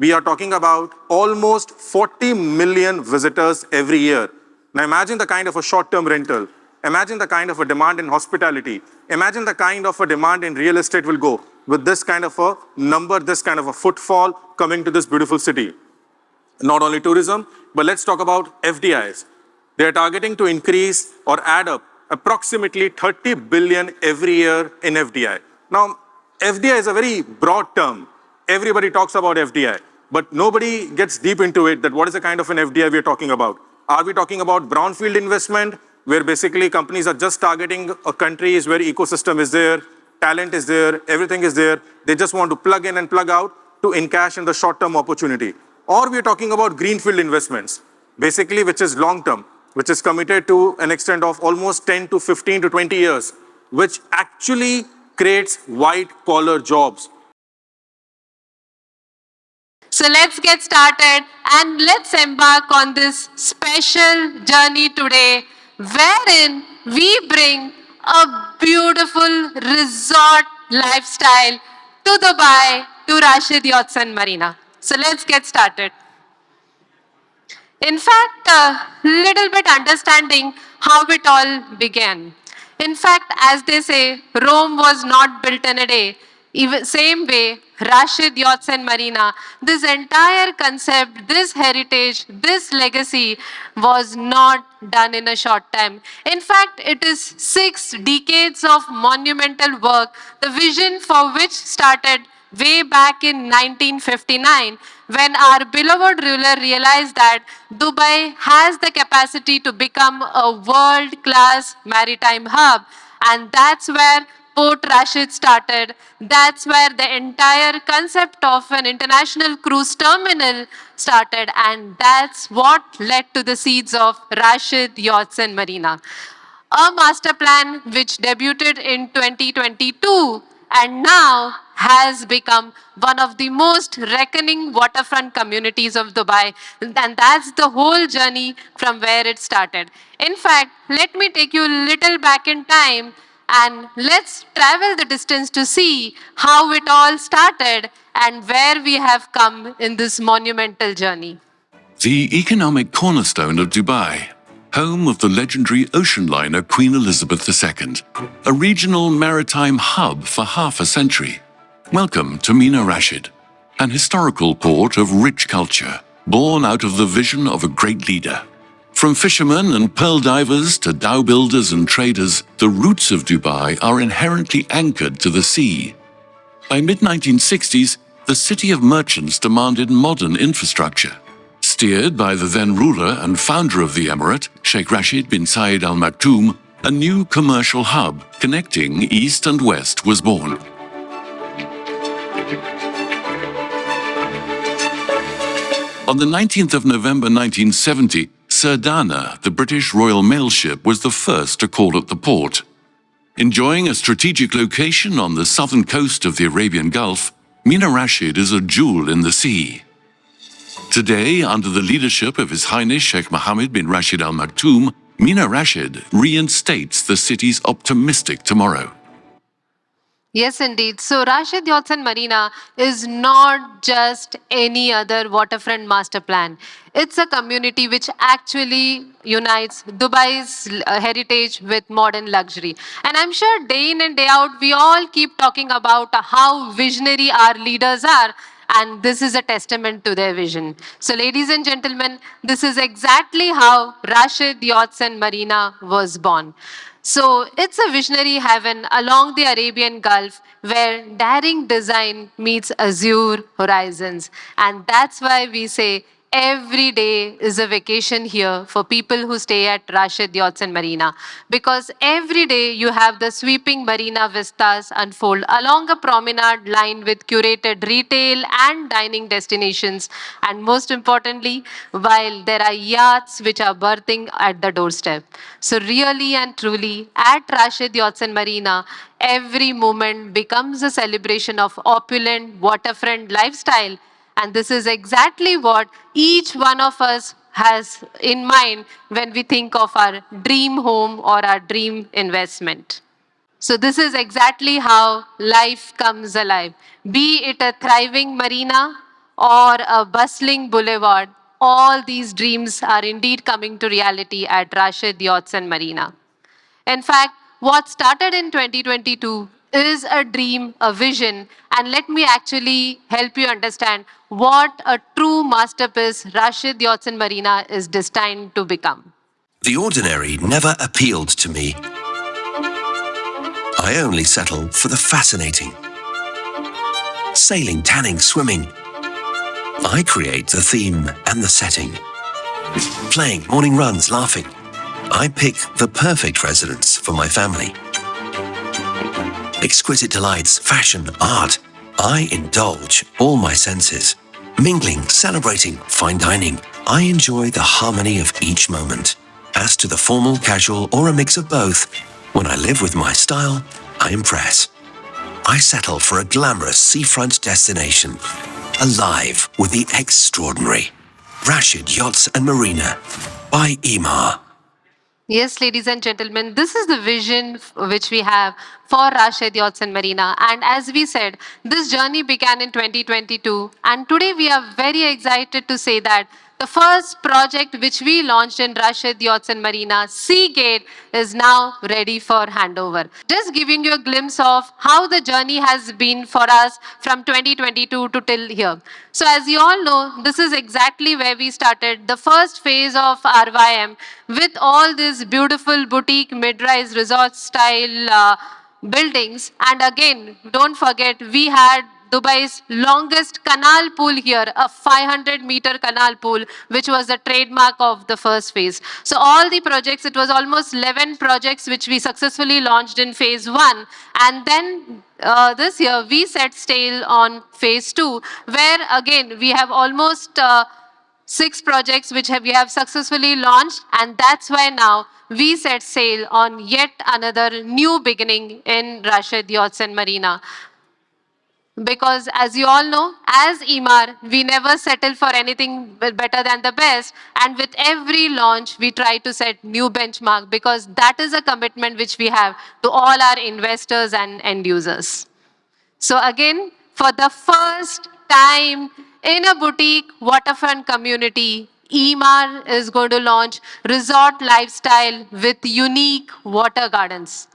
We are talking about almost 40 million visitors every year. Now imagine the kind of a short-term rental. Imagine the kind of a demand in hospitality. Imagine the kind of a demand in real estate will go with this kind of a number, this kind of a footfall coming to this beautiful city. Not only tourism, but let's talk about FDIs. They are targeting to increase or add up approximately 30 billion every year in FDI. Now, FDI is a very broad term. Everybody talks about FDI, but nobody gets deep into it, that what is the kind of an FDI we are talking about. Are we talking about brownfield investment, where basically companies are just targeting a countries where ecosystem is there, talent is there, everything is there. They just want to plug in and plug out to encash in the short-term opportunity. Or we are talking about greenfield investments, basically which is long-term, which is committed to an extent of almost 10 to 15 to 20 years, which actually creates white-collar jobs. So let's get started and let's embark on this special journey today, wherein we bring a beautiful resort lifestyle to Dubai, to Rashid Yachts and Marina. So let's get started. In fact, a little bit understanding how it all began. In fact, as they say, Rome was not built in a day. Even same way, Rashid Yachts and Marina, this entire concept, this heritage, this legacy was not done in a short time. In fact, it is 6 decades of monumental work, the vision for which started way back in 1959, when our beloved ruler realized that Dubai has the capacity to become a world-class maritime hub. And that's where Port Rashid started. That's where the entire concept of an international cruise terminal started. And that's what led to the seeds of Rashid Yachts and Marina. A master plan which debuted in 2022 and now has become one of the most reckoning waterfront communities of Dubai. And that's the whole journey from where it started. In fact, let me take you a little back in time and let's travel the distance to see how it all started and where we have come in this monumental journey. The economic cornerstone of Dubai, home of the legendary ocean liner Queen Elizabeth II, a regional maritime hub for half a century. Welcome to Mina Rashid, an historical port of rich culture, born out of the vision of a great leader. From fishermen and pearl divers to dhow builders and traders, the roots of Dubai are inherently anchored to the sea. By mid-1960s, the city of merchants demanded modern infrastructure. Steered by the then ruler and founder of the emirate, Sheikh Rashid bin Zayed Al Maktoum, a new commercial hub connecting east and west was born. On the 19th of November 1970, Sir Dana, the British Royal Mail ship, was the first to call at the port. Enjoying a strategic location on the southern coast of the Arabian Gulf, Mina Rashid is a jewel in the sea. Today, under the leadership of His Highness Sheikh Mohammed bin Rashid Al Maktoum, Mina Rashid reinstates the city's optimistic tomorrow. Yes, indeed. So Rashid Yachts and Marina is not just any other waterfront master plan. It's a community which actually unites Dubai's heritage with modern luxury. And I'm sure day in and day out, we all keep talking about how visionary our leaders are. And this is a testament to their vision. So ladies and gentlemen, this is exactly how Rashid Yachts and Marina was born. So it's a visionary heaven along the Arabian Gulf where daring design meets azure horizons. And that's why we say every day is a vacation here for people who stay at Rashid Yachts and Marina. Because every day you have the sweeping marina vistas unfold along a promenade lined with curated retail and dining destinations. And most importantly, while there are yachts which are berthing at the doorstep. So really and truly, at Rashid Yachts and Marina, every moment becomes a celebration of opulent waterfront lifestyle. And this is exactly what each one of us has in mind when we think of our dream home or our dream investment. So this is exactly how life comes alive. Be it a thriving marina or a bustling boulevard, all these dreams are indeed coming to reality at Rashid Yachts and Marina. In fact, what started in 2022 is a dream, a vision, and let me actually help you understand what a true masterpiece Rashid Yachts and Marina is destined to become. The ordinary never appealed to me. I only settled for the fascinating. Sailing, tanning, swimming. I create the theme and the setting. Playing, morning runs, laughing. I pick the perfect residence for my family. Exquisite delights, fashion, art. I indulge all my senses. Mingling, celebrating, fine dining. I enjoy the harmony of each moment. As to the formal, casual, or a mix of both, when I live with my style, I impress. I settle for a glamorous seafront destination, alive with the extraordinary. Rashid Yachts and Marina by Emaar. Yes, ladies and gentlemen, this is the vision which we have for Rashid Yachts and Marina. And as we said, this journey began in 2022. And today we are very excited to say that the first project which we launched in Rashid Yachts and Marina, Seagate, is now ready for handover. Just giving you a glimpse of how the journey has been for us from 2022 to till here. So as you all know, this is exactly where we started the first phase of RYM with all these beautiful boutique mid-rise resort style buildings. And again, don't forget, we had Dubai's longest canal pool here, a 500-meter canal pool, which was the trademark of the first phase. So all the projects, it was almost 11 projects which we successfully launched in phase 1. And then this year, we set sail on phase 2, where again, we have almost 6 projects which we have successfully launched, and that's why now we set sail on yet another new beginning in Rashid Yachts and Marina. Because as you all know, as Emaar, we never settle for anything better than the best. And with every launch, we try to set new benchmark because that is a commitment which we have to all our investors and end users. So again, for the first time in a boutique waterfront community, Emaar is going to launch resort lifestyle with unique water gardens.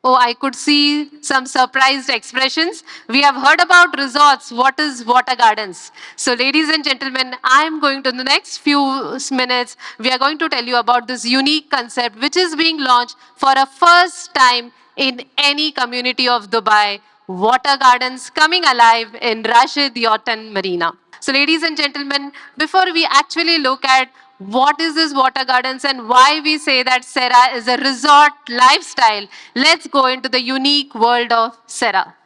Oh, I could see some surprised expressions. We have heard about resorts. What is water gardens? So, ladies and gentlemen, I am going to, in the next few minutes, we are going to tell you about this unique concept which is being launched for a first time in any community of Dubai. Water gardens coming alive in Rashid Yacht and Marina. So, ladies and gentlemen, before we actually look at what is this water gardens and why we say that Serra is a resort lifestyle, let's go into the unique world of Serra.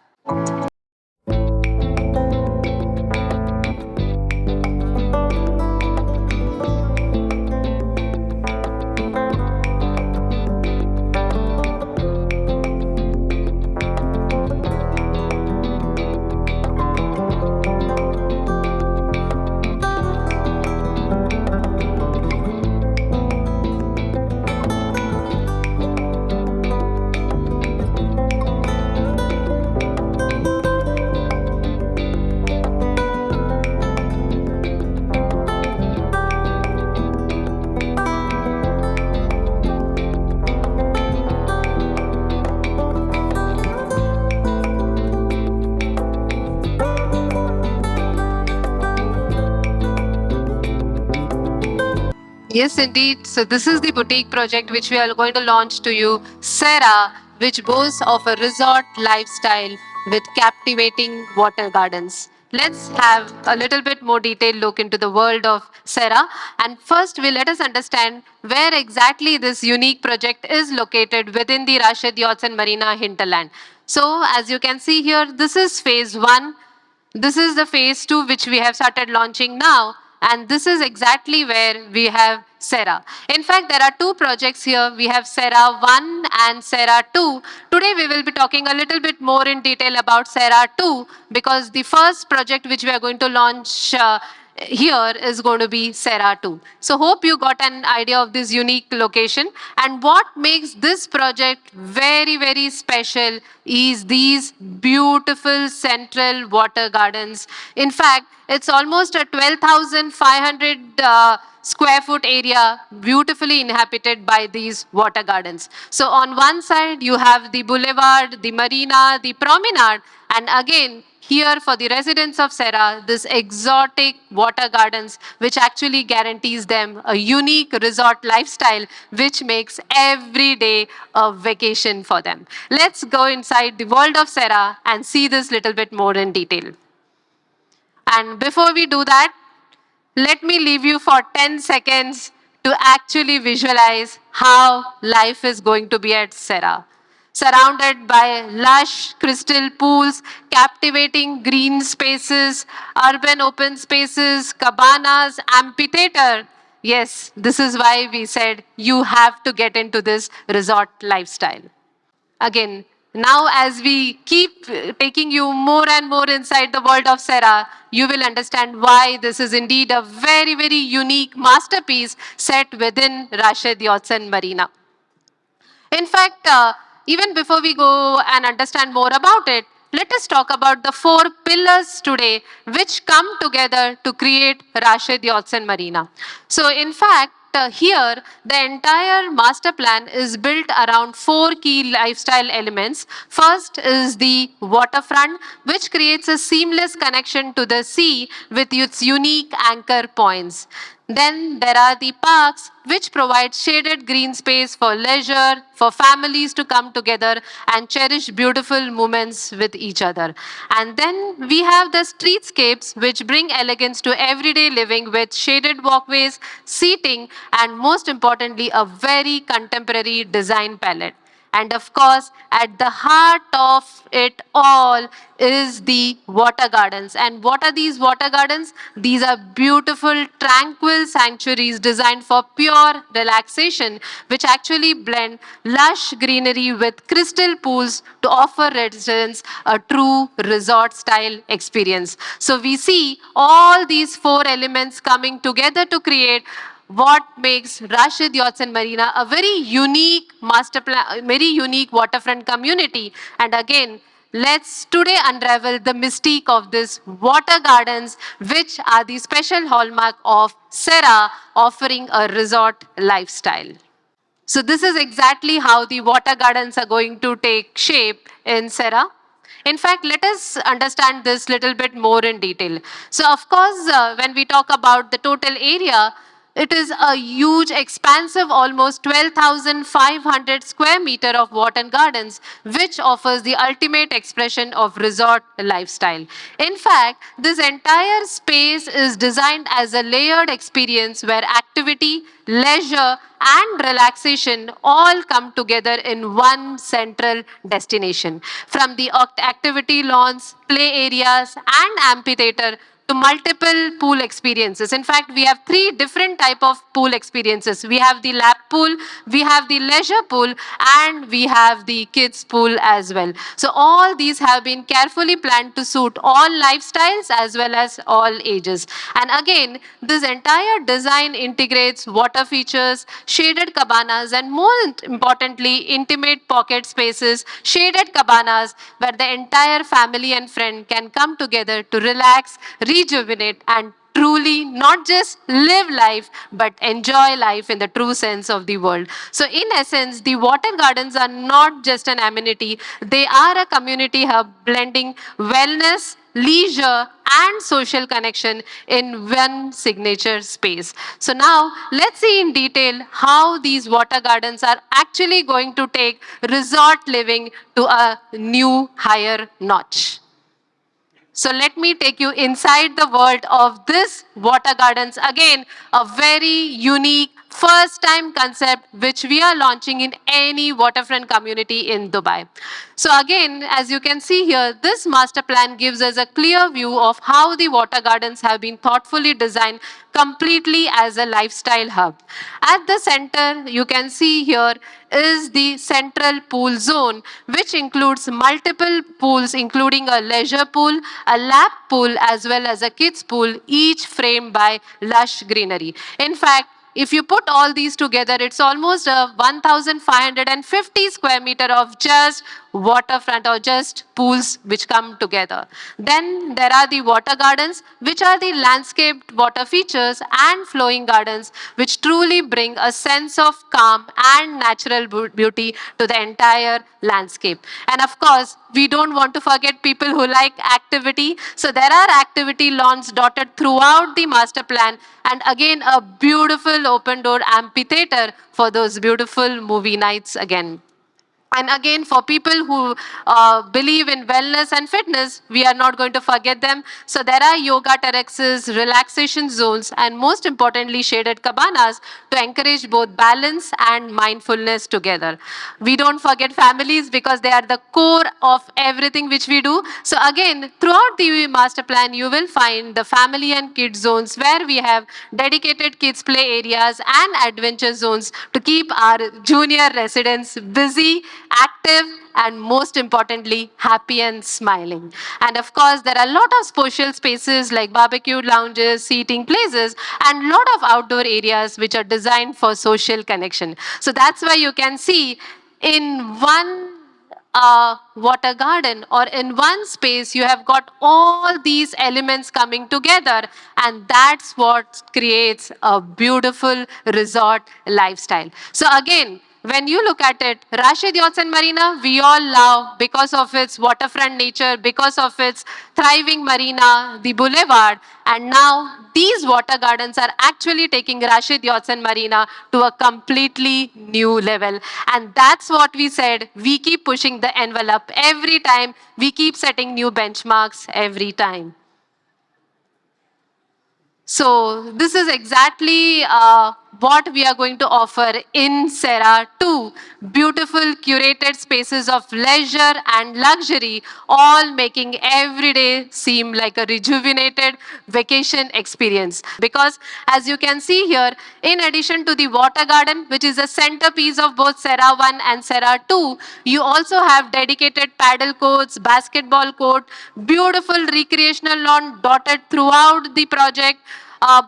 Yes, indeed. So this is the boutique project which we are going to launch to you, Serra, which boasts of a resort lifestyle with captivating water gardens. Let's have a little bit more detailed look into the world of Serra. And first, let us understand where exactly this unique project is located within the Rashid Yachts and Marina hinterland. So, as you can see here, this is phase 1. This is the phase 2 which we have started launching now. And this is exactly where we have Serra. In fact, there are 2 projects here. We have Serra 1 and Serra 2. Today we will be talking a little bit more in detail about Serra 2 because the first project which we are going to launch here is going to be Serra 2. So hope you got an idea of this unique location. And what makes this project very, very special is these beautiful central water gardens. In fact, it's almost a 12,500 square foot area beautifully inhabited by these water gardens. So on one side, you have the boulevard, the marina, the promenade, and again, here for the residents of Serra, this exotic water gardens, which actually guarantees them a unique resort lifestyle, which makes every day a vacation for them. Let's go inside the world of Serra and see this little bit more in detail. And before we do that, let me leave you for 10 seconds to actually visualize how life is going to be at Serra. Surrounded by lush crystal pools, captivating green spaces, urban open spaces, cabanas, amphitheater. Yes, this is why we said you have to get into this resort lifestyle. Again, now as we keep taking you more and more inside the world of Serra, you will understand why this is indeed a very, very unique masterpiece set within Rashid Yotsen Marina. In fact, even before we go and understand more about it, let us talk about the 4 pillars today which come together to create Rashid Yotsen Marina. So in fact, here the entire master plan is built around 4 key lifestyle elements. First is the waterfront, which creates a seamless connection to the sea with its unique anchor points. Then there are the parks, which provide shaded green space for leisure, for families to come together and cherish beautiful moments with each other. And then we have the streetscapes, which bring elegance to everyday living with shaded walkways, seating, and most importantly, a very contemporary design palette. And of course, at the heart of it all is the water gardens. And what are these water gardens? These are beautiful, tranquil sanctuaries designed for pure relaxation, which actually blend lush greenery with crystal pools to offer residents a true resort style experience. So we see all these 4 elements coming together to create what makes Rashid Yotsen Marina a very unique master plan, very unique waterfront community. And again, let's today unravel the mystique of this water gardens, which are the special hallmark of Serra, offering a resort lifestyle. So this is exactly how the water gardens are going to take shape in Serra. In fact, let us understand this little bit more in detail. So of course, when we talk about the total area, it is a huge, expansive, almost 12,500 square meter of water gardens, which offers the ultimate expression of resort lifestyle. In fact, this entire space is designed as a layered experience where activity, leisure, and relaxation all come together in one central destination. From the activity lawns, play areas, and amphitheater to multiple pool experiences. In fact, we have 3 different type of pool experiences. We have the lap pool, we have the leisure pool, and we have the kids pool as well. So all these have been carefully planned to suit all lifestyles as well as all ages. And again, this entire design integrates water features, shaded cabanas, and more importantly, intimate pocket spaces, shaded cabanas where the entire family and friend can come together to relax, rejuvenate, and truly not just live life, but enjoy life in the true sense of the word. So in essence, the water gardens are not just an amenity, they are a community hub blending wellness, leisure, and social connection in one signature space. So now let's see in detail how these water gardens are actually going to take resort living to a new higher notch. So let me take you inside the world of this water gardens. Again, a very unique first time concept which we are launching in any waterfront community in Dubai. So again, as you can see here, this master plan gives us a clear view of how the water gardens have been thoughtfully designed completely as a lifestyle hub. At the center, you can see here is the central pool zone, which includes multiple pools, including a leisure pool, a lap pool, as well as a kids pool, each framed by lush greenery. In fact, if you put all these together, it's almost a 1,550 square meter of just waterfront or just pools which come together. Then there are the water gardens, which are the landscaped water features and flowing gardens, which truly bring a sense of calm and natural beauty to the entire landscape. And of course, we don't want to forget people who like activity. So there are activity lawns dotted throughout the master plan, and again a beautiful open door amphitheater for those beautiful movie nights again. And again, for people who believe in wellness and fitness, we are not going to forget them. So there are yoga terraces, relaxation zones, and most importantly, shaded cabanas to encourage both balance and mindfulness together. We don't forget families because they are the core of everything which we do. So again, throughout the master plan, you will find the family and kids zones where we have dedicated kids play areas and adventure zones to keep our junior residents busy, active, and most importantly, happy and smiling. And of course, there are a lot of social spaces like barbecue lounges, seating places, and a lot of outdoor areas which are designed for social connection. So that's why you can see in one water garden or in one space, you have got all these elements coming together, and that's what creates a beautiful resort lifestyle. So again, when you look at it, Rashid Yachts and Marina, we all love because of its waterfront nature, because of its thriving marina, the boulevard, and now these water gardens are actually taking Rashid Yachts and Marina to a completely new level. And that's what we said. We keep pushing the envelope every time. We keep setting new benchmarks every time. So this is exactly what we are going to offer in Serra 2. Beautiful curated spaces of leisure and luxury, all making every day seem like a rejuvenated vacation experience. Because as you can see here, in addition to the water garden, which is a centerpiece of both Serra 1 and Serra 2, you also have dedicated paddle courts, basketball court, beautiful recreational lawn dotted throughout the project,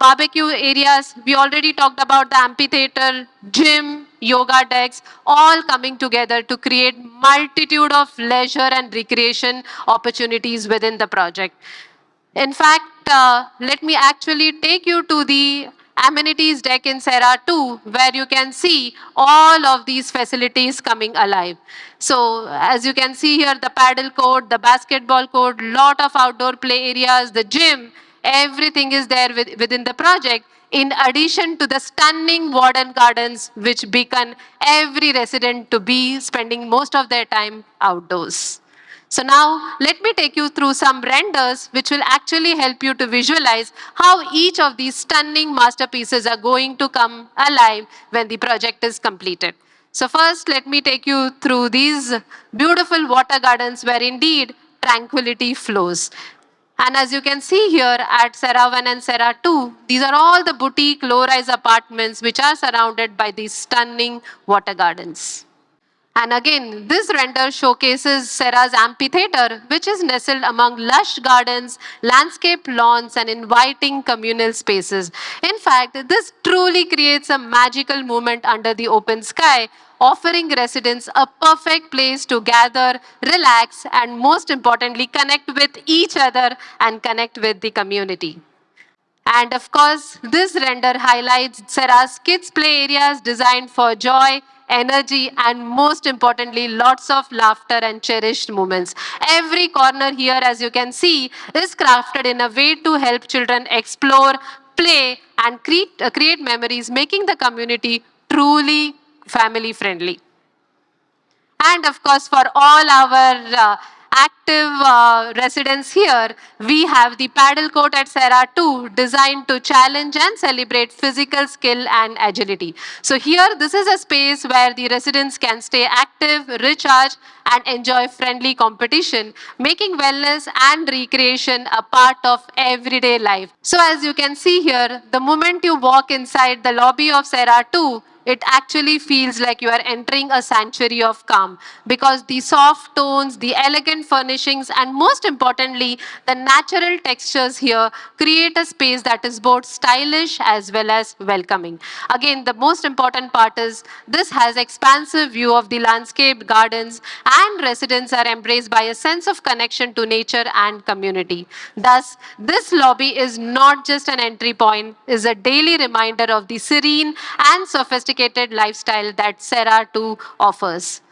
barbecue areas. We already talked about the amphitheater, gym, yoga decks, all coming together to create multitude of leisure and recreation opportunities within the project. In fact, let me actually take you to the amenities deck in Serra 2, where you can see all of these facilities coming alive. So as you can see here, the paddle court, the basketball court, lot of outdoor play areas, the gym, everything is there within the project, in addition to the stunning modern gardens which beacon every resident to be spending most of their time outdoors. So now let me take you through some renders which will actually help you to visualize how each of these stunning masterpieces are going to come alive when the project is completed. So first, let me take you through these beautiful water gardens where indeed tranquility flows. And as you can see here at Serra 1 and Serra 2, these are all the boutique low-rise apartments which are surrounded by these stunning water gardens. And again, this render showcases Serra's amphitheater, which is nestled among lush gardens, landscape lawns, and inviting communal spaces. In fact, this truly creates a magical moment under the open sky, offering residents a perfect place to gather, relax, and most importantly, connect with each other and connect with the community. And of course, this render highlights Serra's kids' play areas designed for joy, energy, and most importantly, lots of laughter and cherished moments. Every corner here, as you can see, is crafted in a way to help children explore, play, and create memories, making the community truly family friendly. And of course, for all our active residents here, we have the paddle court at Serra 2 designed to challenge and celebrate physical skill and agility. So here, this is a space where the residents can stay active, recharge, and enjoy friendly competition, making wellness and recreation a part of everyday life. So as you can see here, the moment you walk inside the lobby of Serra 2, it actually feels like you are entering a sanctuary of calm because the soft tones, the elegant furnishings, and most importantly, the natural textures here create a space that is both stylish as well as welcoming. Again, the most important part is this has expansive view of the landscape, gardens, and residents are embraced by a sense of connection to nature and community. Thus, this lobby is not just an entry point, is a daily reminder of the serene and sophisticated lifestyle that Serra 2 offers.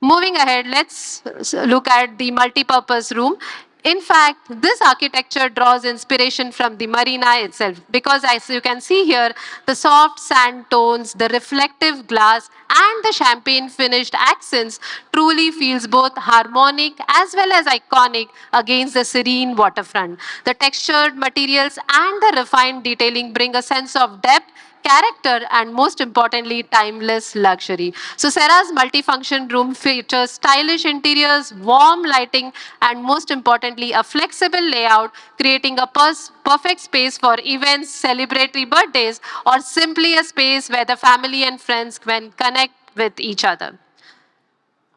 Moving ahead, let's look at the multi-purpose room. In fact, this architecture draws inspiration from the marina itself because as you can see here, the soft sand tones, the reflective glass, and the champagne finished accents truly feels both harmonic as well as iconic against the serene waterfront. The textured materials and the refined detailing bring a sense of depth, character, and most importantly, timeless luxury. So Serra's multifunction room features stylish interiors, warm lighting, and most importantly, a flexible layout, creating a perfect space for events, celebratory birthdays, or simply a space where the family and friends can connect with each other.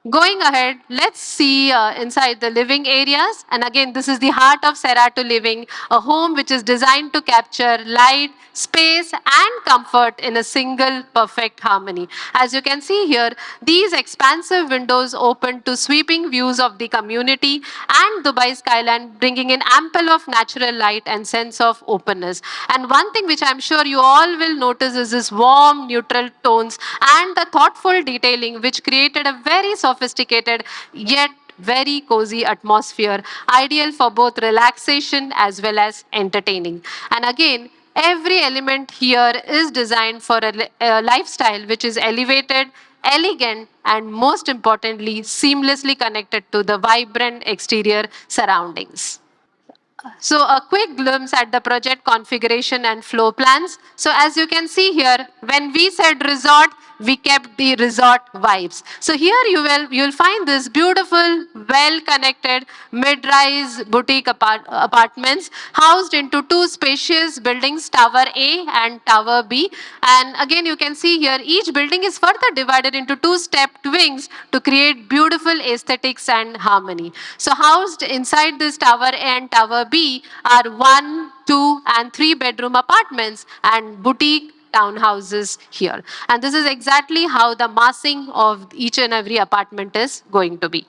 Going ahead, let's see inside the living areas. And again, this is the heart of Serra 2 Living, a home which is designed to capture light, space, and comfort in a single perfect harmony. As you can see here, these expansive windows open to sweeping views of the community and Dubai skyline, bringing in ample of natural light and sense of openness. And one thing which I'm sure you all will notice is this warm, neutral tones and the thoughtful detailing, which created a very sophisticated yet very cozy atmosphere, ideal for both relaxation as well as entertaining. And again, every element here is designed for a lifestyle which is elevated, elegant, and most importantly, seamlessly connected to the vibrant exterior surroundings. So a quick glimpse at the project configuration and floor plans. So as you can see here, when we said resort, we kept the resort vibes. So here you'll find this beautiful, well-connected mid-rise boutique apartments housed into two spacious buildings, Tower A and Tower B. And again, you can see here each building is further divided into two stepped wings to create beautiful aesthetics and harmony. So housed inside this Tower A and Tower B are 1, 2, and 3 bedroom apartments and boutique townhouses here. And this is exactly how the massing of each and every apartment is going to be.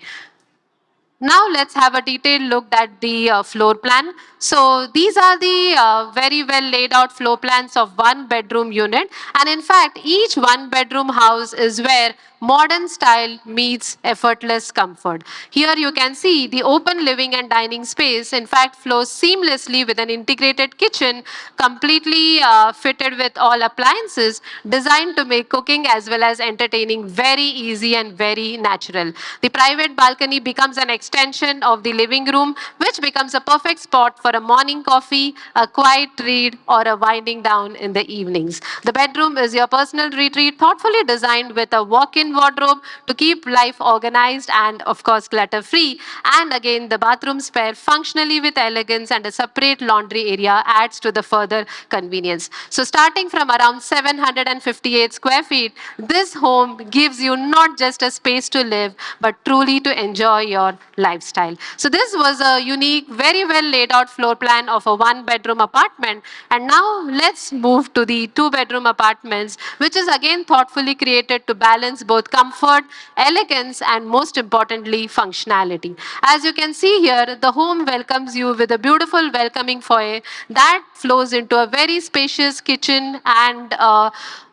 Now let's have a detailed look at the floor plan. So these are the very well laid out floor plans of one bedroom unit. And in fact, each one bedroom house is where modern style meets effortless comfort. Here you can see the open living and dining space, in fact, flows seamlessly with an integrated kitchen, completely fitted with all appliances, designed to make cooking as well as entertaining very easy and very natural. The private balcony becomes an extension of the living room, which becomes a perfect spot for a morning coffee, a quiet read, or a winding down in the evenings. The bedroom is your personal retreat, thoughtfully designed with a walk-in wardrobe to keep life organized and, of course, clutter-free. And again, the bathrooms pair functionally with elegance, and a separate laundry area adds to the further convenience. So starting from around 758 square feet, this home gives you not just a space to live, but truly to enjoy your lifestyle. So this was a unique, very well laid out floor plan of a one bedroom apartment. And now let's move to the two bedroom apartments, which is again thoughtfully created to balance both comfort, elegance, and most importantly, functionality. As you can see here, the home welcomes you with a beautiful welcoming foyer that flows into a very spacious kitchen and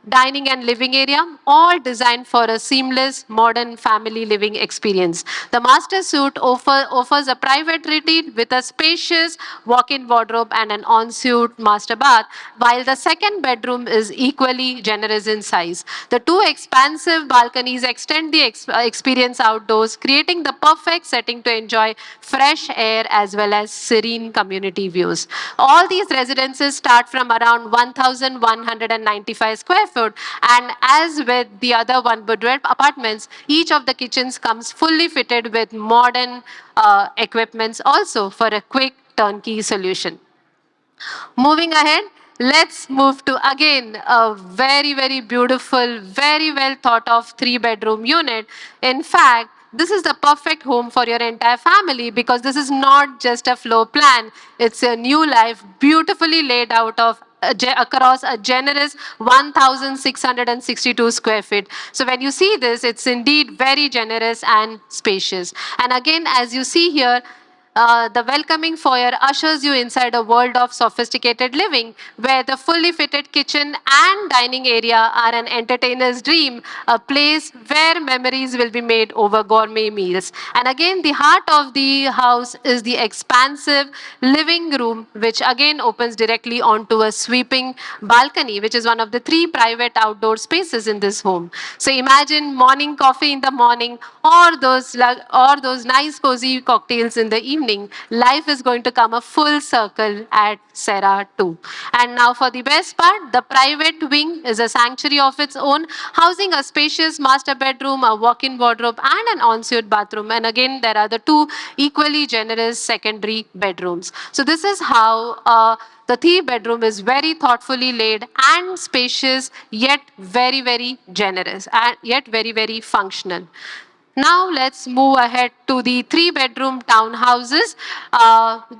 dining and living area, all designed for a seamless modern family living experience. The master suite offers a private retreat with a spacious walk-in wardrobe and an ensuite master bath, while the second bedroom is equally generous in size. The two expansive balconies extend the experience outdoors, creating the perfect setting to enjoy fresh air as well as serene community views. All these residences start from around 1,195 square foot, and as with the other one bedroom apartments, each of the kitchens comes fully fitted with modern equipments also for a quick turnkey solution. Moving ahead, let's move to again a very, very beautiful, very well thought of 3-bedroom unit. In fact, this is the perfect home for your entire family because this is not just a floor plan, it's a new life beautifully laid out of across a generous 1,662 square feet. So when you see this, it's indeed very generous and spacious. And again, as you see here, the welcoming foyer ushers you inside a world of sophisticated living where the fully fitted kitchen and dining area are an entertainer's dream, a place where memories will be made over gourmet meals. And again, the heart of the house is the expansive living room, which again opens directly onto a sweeping balcony, which is one of the 3 private outdoor spaces in this home. So imagine morning coffee in the morning or those nice cozy cocktails in the evening. Life is going to come a full circle at Serra 2. And now for the best part, the private wing is a sanctuary of its own, housing a spacious master bedroom, a walk-in wardrobe, and an ensuite bathroom. And again, there are the 2 equally generous secondary bedrooms. So this is how the 3-bedroom is very thoughtfully laid and spacious, yet very, very generous, and yet very, very functional. Now let's move ahead to the 3-bedroom townhouses.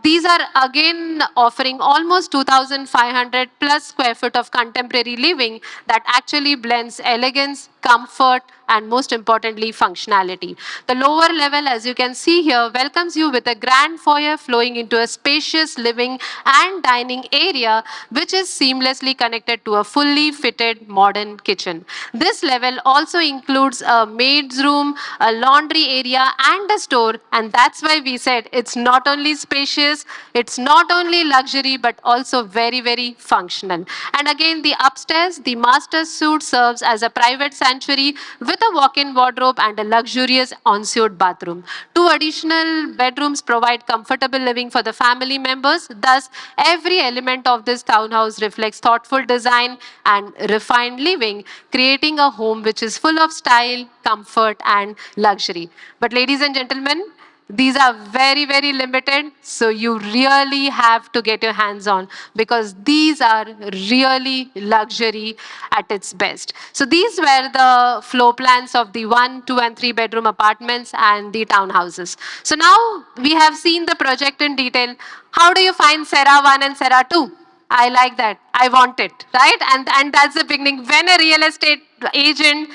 These are again offering almost 2,500 plus square foot of contemporary living that actually blends elegance, comfort, and most importantly, functionality. The lower level, as you can see here, welcomes you with a grand foyer flowing into a spacious living and dining area, which is seamlessly connected to a fully fitted modern kitchen. This level also includes a maid's room, a laundry area, and a store, and that's why we said it's not only spacious, it's not only luxury, but also very, very functional. And again, the upstairs, the master suite serves as a private sanctuary with a walk-in wardrobe and a luxurious ensuite bathroom. 2 additional bedrooms provide comfortable living for the family members. Thus, every element of this townhouse reflects thoughtful design and refined living, creating a home which is full of style, comfort, and luxury. But ladies and gentlemen, these are very, very limited, so you really have to get your hands on because these are really luxury at its best. So these were the floor plans of the 1, 2, and 3-bedroom apartments and the townhouses. So now we have seen the project in detail. How do you find Serra 1 and Serra 2? I like that. I want it, right? And that's the beginning. When a real estate agent,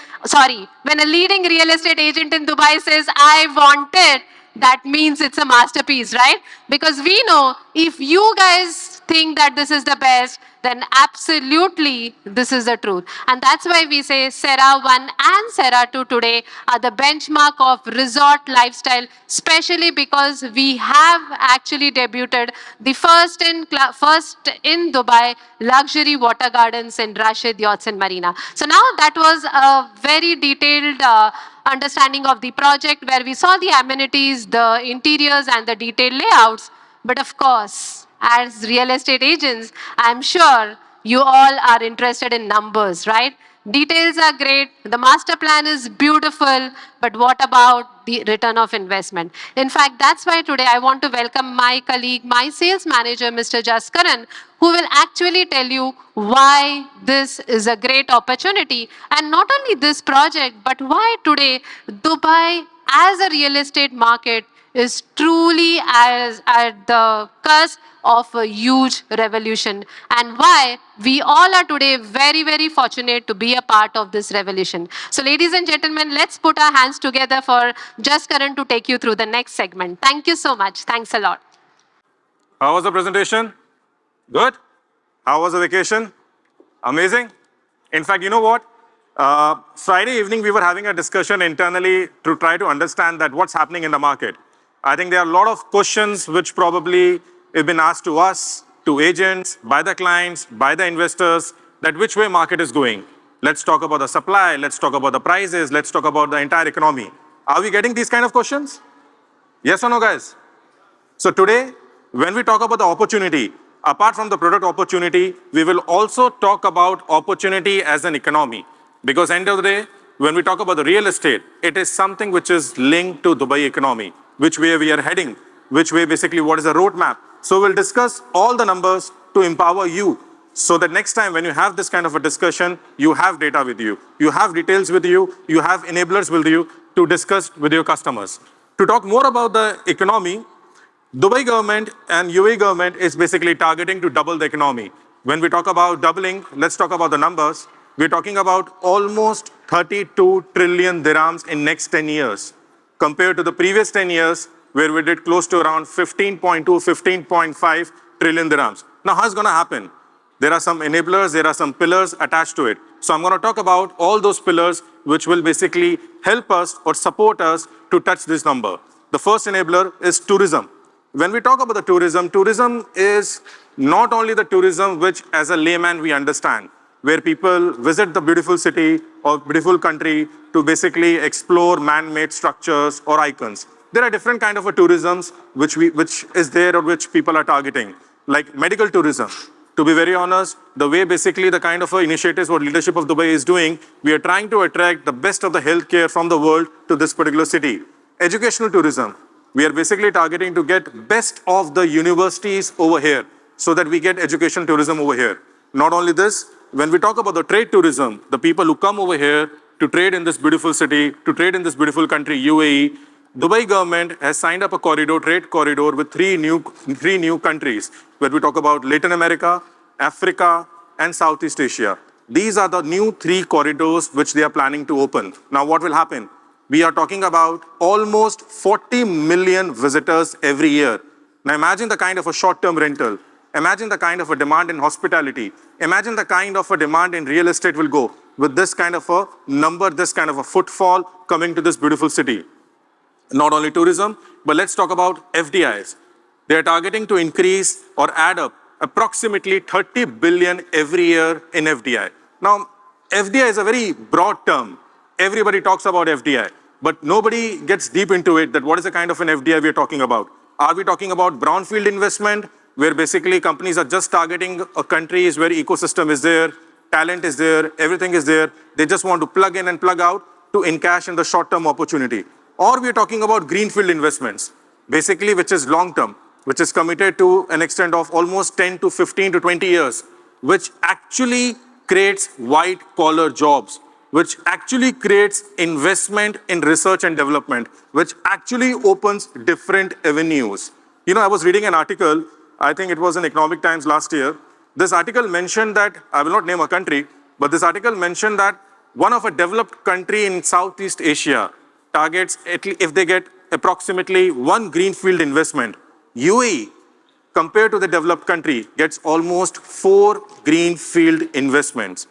when a leading real estate agent in Dubai says, I want it, that means it's a masterpiece, right? Because we know if you guys think that this is the best, then absolutely this is the truth. And that's why we say Serra 1 and Serra 2 today are the benchmark of resort lifestyle, especially because we have actually debuted the first in Dubai luxury water gardens in Rashid Yachts and Marina. So now that was a very detailed understanding of the project where we saw the amenities, the interiors, and the detailed layouts. But of course, as real estate agents, I'm sure you all are interested in numbers, right? Details are great, the master plan is beautiful, but what about the return of investment? In fact, that's why today I want to welcome my colleague, my sales manager, Mr. Jaskaran, who will actually tell you why this is a great opportunity. And not only this project, but why today Dubai as a real estate market is truly at the cusp of a huge revolution, and why we all are today very, very fortunate to be a part of this revolution. So ladies and gentlemen, let's put our hands together for Jaskaran to take you through the next segment. Thank you so much. Thanks a lot. How was the presentation? Good? How was the vacation? Amazing? In fact, you know what? Friday evening, we were having a discussion internally to try to understand that what's happening in the market. I think there are a lot of questions which probably have been asked to us, to agents, by the clients, by the investors, that which way market is going. Let's talk about the supply, let's talk about the prices, let's talk about the entire economy. Are we getting these kind of questions? Yes or no, guys? So today, when we talk about the opportunity, apart from the product opportunity, we will also talk about opportunity as an economy. Because end of the day, when we talk about the real estate, it is something which is linked to Dubai economy, which way we are heading, which way basically what is the roadmap. So we'll discuss all the numbers to empower you so that next time when you have this kind of a discussion, you have data with you, you have details with you, you have enablers with you to discuss with your customers. To talk more about the economy, Dubai government and UAE government is basically targeting to double the economy. When we talk about doubling, let's talk about the numbers. We're talking about almost 32 trillion dirhams in next 10 years compared to the previous 10 years where we did close to around 15.2, 15.5 trillion dirhams. Now, how's going to happen? There are some enablers, there are some pillars attached to it. So I'm going to talk about all those pillars which will basically help us or support us to touch this number. The first enabler is tourism. When we talk about the tourism, tourism is not only the tourism which as a layman we understand, where people visit the beautiful city or beautiful country to basically explore man-made structures or icons. There are different kind of a tourisms which is there or which people are targeting, like medical tourism. To be very honest, the way basically the kind of initiatives what leadership of Dubai is doing, we are trying to attract the best of the healthcare from the world to this particular city. Educational tourism. We are basically targeting to get best of the universities over here so that we get education tourism over here. Not only this, when we talk about the trade tourism, the people who come over here to trade in this beautiful city, to trade in this beautiful country, UAE, Dubai government has signed up a corridor, trade corridor with three new countries, where we talk about Latin America, Africa, and Southeast Asia. These are the new three corridors which they are planning to open. Now, what will happen? We are talking about almost 40 million visitors every year. Now imagine the kind of a short-term rental. Imagine the kind of a demand in hospitality. Imagine the kind of a demand in real estate will go with this kind of a number, this kind of a footfall coming to this beautiful city. Not only tourism, but let's talk about FDIs. They are targeting to increase or add up approximately 30 billion every year in FDI. Now, FDI is a very broad term. Everybody talks about FDI, but nobody gets deep into it that what is the kind of an FDI we are talking about. Are we talking about brownfield investment, where basically companies are just targeting a countries where ecosystem is there, talent is there, everything is there. They just want to plug in and plug out to encash in the short-term opportunity. Or we are talking about greenfield investments, basically which is long-term, which is committed to an extent of almost 10 to 15 to 20 years, which actually creates white-collar jobs, which actually creates investment in research and development, which actually opens different avenues. You know, I was reading an article, I think it was in Economic Times last year. This article mentioned that, I will not name a country, but this article mentioned that one of a developed country in Southeast Asia targets, if they get approximately one greenfield investment, UAE, compared to the developed country, gets almost 4 greenfield investments.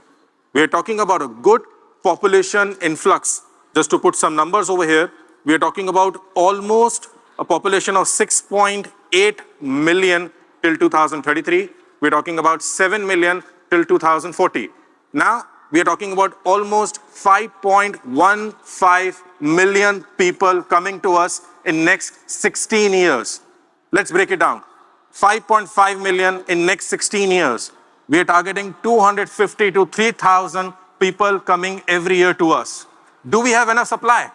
We are talking about a good population influx. Just to put some numbers over here, we are talking about almost a population of 6.8 million till 2033. We're talking about 7 million till 2040. Now, we are talking about almost 5.15 million people coming to us in next 16 years. Let's break it down. 5.5 million in next 16 years. We are targeting 250 to 3,000 people coming every year to us. Do we have enough supply?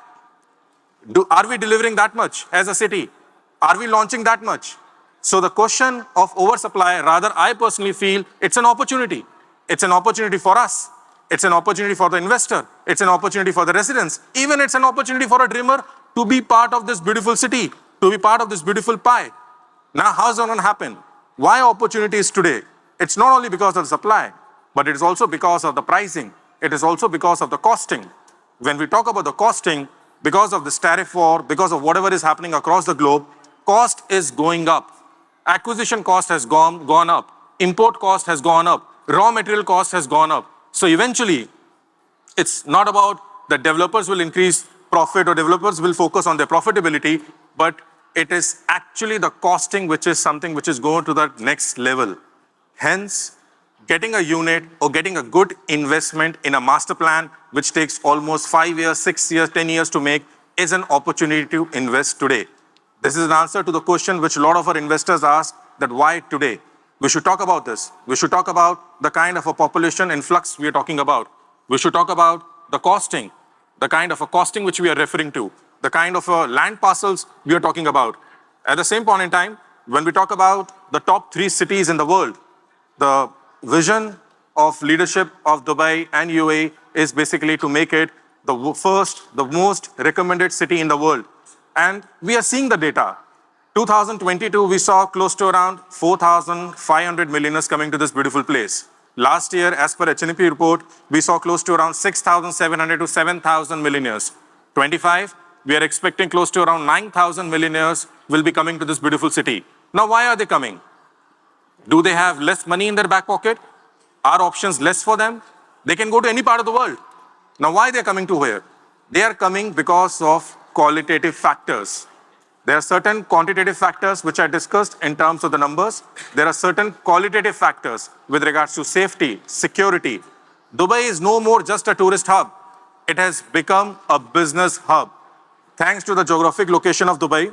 Are we delivering that much as a city? Are we launching that much? So the question of oversupply, rather I personally feel it's an opportunity. It's an opportunity for us. It's an opportunity for the investor. It's an opportunity for the residents. Even it's an opportunity for a dreamer to be part of this beautiful city, to be part of this beautiful pie. Now, how's that going to happen? Why opportunities today? It's not only because of the supply, but it is also because of the pricing. It is also because of the costing. When we talk about the costing, because of this tariff war, because of whatever is happening across the globe, cost is going up. Acquisition cost has gone up. Import cost has gone up. Raw material cost has gone up. So eventually, it's not about that developers will increase profit or developers will focus on their profitability, but it is actually the costing which is something which is going to the next level. Hence, getting a unit or getting a good investment in a master plan, which takes almost 5 years, 6 years, 10 years to make, is an opportunity to invest today. This is an answer to the question which a lot of our investors ask, that why today? We should talk about this. We should talk about the kind of a population influx we are talking about. We should talk about the costing, the kind of a costing which we are referring to, the kind of land parcels we are talking about. At the same point in time, when we talk about the top 3 cities in the world, the vision of leadership of Dubai and UAE is basically to make it the first, the most recommended city in the world. And we are seeing the data. 2022, we saw close to around 4,500 millionaires coming to this beautiful place. Last year, as per HNP report, we saw close to around 6,700 to 7,000 millionaires. 25, we are expecting close to around 9,000 millionaires will be coming to this beautiful city. Now, why are they coming? Do they have less money in their back pocket? Are options less for them? They can go to any part of the world. Now, why they are coming to here? They are coming because of qualitative factors. There are certain quantitative factors which are discussed in terms of the numbers. There are certain qualitative factors with regards to safety, security. Dubai is no more just a tourist hub. It has become a business hub. Thanks to the geographic location of Dubai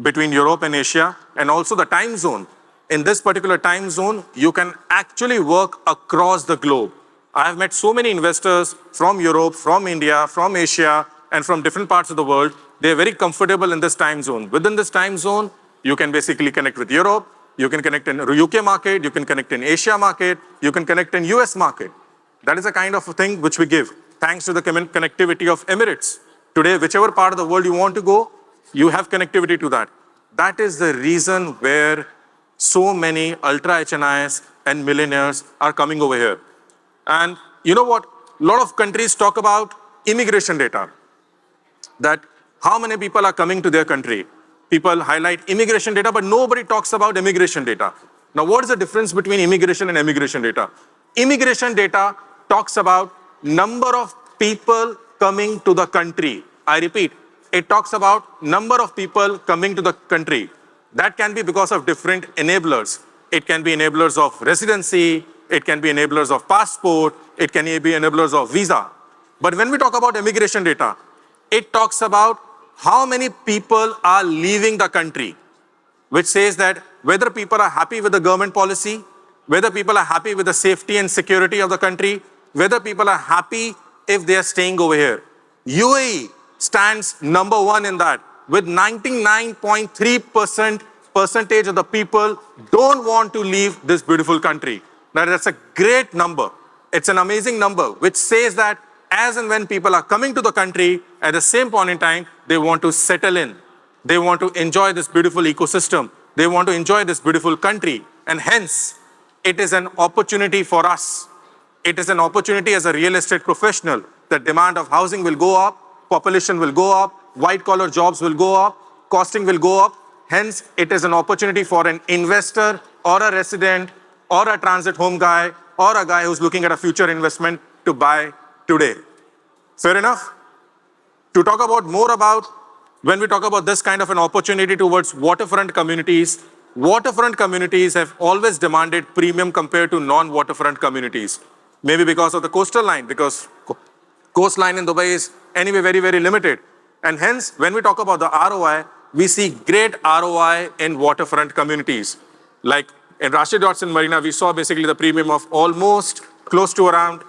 between Europe and Asia, and also the time zone. In this particular time zone, you can actually work across the globe. I have met so many investors from Europe, from India, from Asia, and from different parts of the world. They are very comfortable in this time zone. Within this time zone, you can basically connect with Europe, you can connect in UK market, you can connect in Asia market, you can connect in US market. That is the kind of thing which we give, thanks to the connectivity of Emirates. Today, whichever part of the world you want to go, you have connectivity to that. That is the reason where so many ultra HNIs and millionaires are coming over here. And you know what? A lot of countries talk about immigration data, that how many people are coming to their country. People highlight immigration data, but nobody talks about immigration data. Now, what is the difference between immigration and immigration data? Immigration data talks about number of people coming to the country. I repeat, it talks about number of people coming to the country. That can be because of different enablers. It can be enablers of residency, it can be enablers of passport, it can be enablers of visa. But when we talk about immigration data, it talks about how many people are leaving the country, which says that whether people are happy with the government policy, whether people are happy with the safety and security of the country, whether people are happy if they are staying over here. UAE stands number 1 in that, with 99.3% percentage of the people don't want to leave this beautiful country. Now, that's a great number. It's an amazing number, which says that as and when people are coming to the country, at the same point in time, they want to settle in. They want to enjoy this beautiful ecosystem. They want to enjoy this beautiful country. And hence, it is an opportunity for us. It is an opportunity as a real estate professional. The demand of housing will go up, population will go up, white-collar jobs will go up, costing will go up. Hence, it is an opportunity for an investor or a resident or a transit home guy or a guy who's looking at a future investment to buy today. Fair enough? To talk about more about, when we talk about this kind of an opportunity towards waterfront communities have always demanded premium compared to non-waterfront communities. Maybe because of the coastal line, because coastline in Dubai is anyway very, very limited. And hence, when we talk about the ROI, we see great ROI in waterfront communities. Like in Rashid Dodson Marina, we saw basically the premium of almost close to around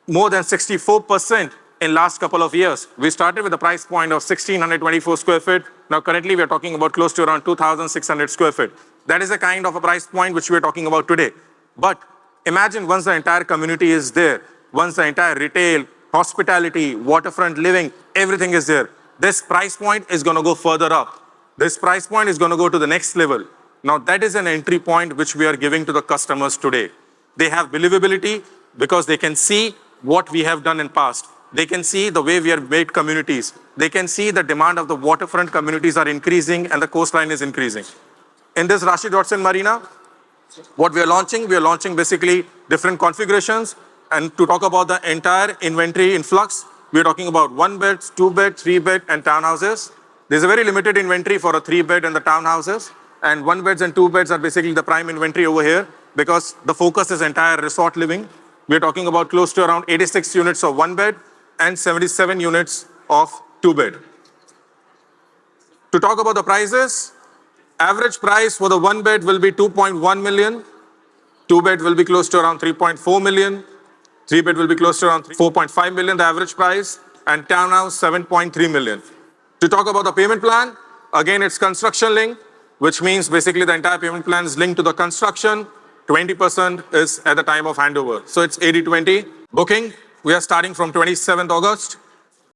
more than 64% in last couple of years. We started with a price point of 1,624 square feet. Now currently we are talking about close to around 2,600 square feet. That is the kind of a price point which we are talking about today. But imagine once the entire community is there, once the entire retail, hospitality, waterfront living, everything is there. This price point is going to go further up. This price point is going to go to the next level. Now that is an entry point which we are giving to the customers today. They have believability because they can see what we have done in past. They can see the way we have made communities. They can see the demand of the waterfront communities are increasing and the coastline is increasing. In this Rashid Dodson Marina, what we are launching basically different configurations. And to talk about the entire inventory influx, we're talking about 1-bed, 2-bed, 3-bed, and townhouses. There's a very limited inventory for a 3-bed and the townhouses. And 1-beds and 2-beds are basically the prime inventory over here because the focus is entire resort living. We're talking about close to around 86 units of 1-bed and 77 units of 2-bed. To talk about the prices, average price for the 1-bed will be 2.1 million, 2-bed will be close to around 3.4 million, 3-bed will be close to around 4.5 million, the average price, and townhouse 7.3 million. To talk about the payment plan, again, it's construction linked, which means basically the entire payment plan is linked to the construction. 20% is at the time of handover. So it's 80-20. Booking, we are starting from 27th August.